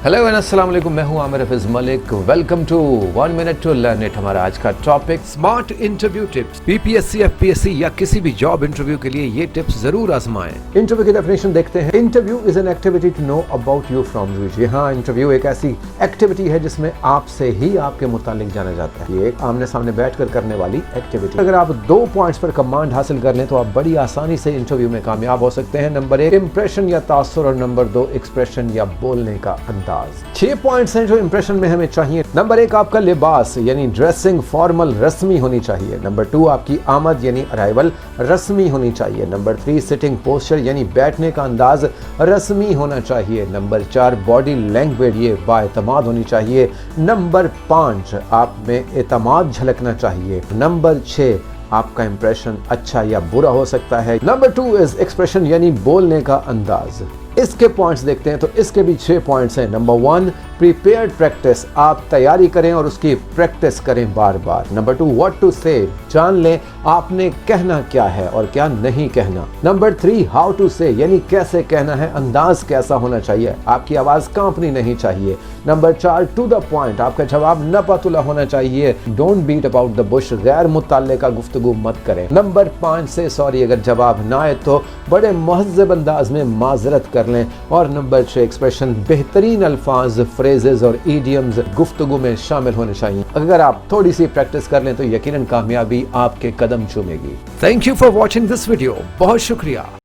Hello अस्सलाम वालेकुम, मैं हूं Aamir Hafeez Malik. Welcome to 1 minute to learn it. हमारा आज का topic smart interview tips. PPSC, FPSC या किसी भी जॉब इंटरव्यू के लिए ये टिप्स जरूर आजमाएं। इंटरव्यू की डेफिनेशन देखते हैं। Interview is an activity to know about you from you. जी हाँ, इंटरव्यू एक ऐसी एक्टिविटी है जिसमें आपसे ही आपके मुतालिक जाना जाता है। ये एक आमने सामने बैठकर करने वाली एक्टिविटी। अगर आप 2 पॉइंट्स पर कमांड हासिल कर लें तो आप बड़ी आसानी से इंटरव्यू में कामयाब हो सकते हैं। नंबर 1 इंप्रेशन या तासुर, और नंबर 2 एक्सप्रेशन या बोलने का अंदाज। 6 पॉइंट्स हैं जो इंप्रेशन में हमें चाहिए। नंबर 1 आपका लिबास यानी ड्रेसिंग फॉर्मल रस्मी होनी चाहिए। नंबर 2 आपकी आमद यानी अराइवल रस्मी होनी चाहिए। नंबर 3 सिटिंग पोस्चर यानी बैठने का अंदाज रस्मी होना चाहिए। नंबर 4 बॉडी लैंग्वेज ये बाएतमाद होनी चाहिए। नंबर 5 आप में एतमाद झलकना चाहिए। नंबर 6 आपका इंप्रेशन अच्छा या बुरा हो सकता है। नंबर 2 इज एक्सप्रेशन यानी बोलने का अंदाज। इसके पॉइंट्स देखते हैं तो इसके भी 6 पॉइंट्स हैं। नंबर 1 प्रिपेयर्ड प्रैक्टिस, आप तैयारी करें और उसकी प्रैक्टिस करें बार बार। नंबर 2 व्हाट टू से, जान लें आपने कहना क्या है और क्या नहीं कहना। नंबर 3 हाउ टू से यानी कैसे कहना है, अंदाज कैसा होना चाहिए, आपकी आवाज कांपनी नहीं चाहिए। नंबर 4 टू द पॉइंट, आपका जवाब नपतुला होना चाहिए। Don't beat about the bush, गैर मुतल्लिका गुफ्तगू मत करें। नंबर 5 से सॉरी अगर जवाब ना आए तो बड़े महज़ब अंदाज में माजरत कर लें। और नंबर 6 एक्सप्रेशन, बेहतरीन अल्फाज, फ्रेजेस और इडियम्स गुफ्तगू में शामिल होने चाहिए। अगर आप थोड़ी सी प्रैक्टिस कर लें तो यकीनन कामयाबी आपके कदम चूमेगी। Thank you for watching this video. बहुत शुक्रिया।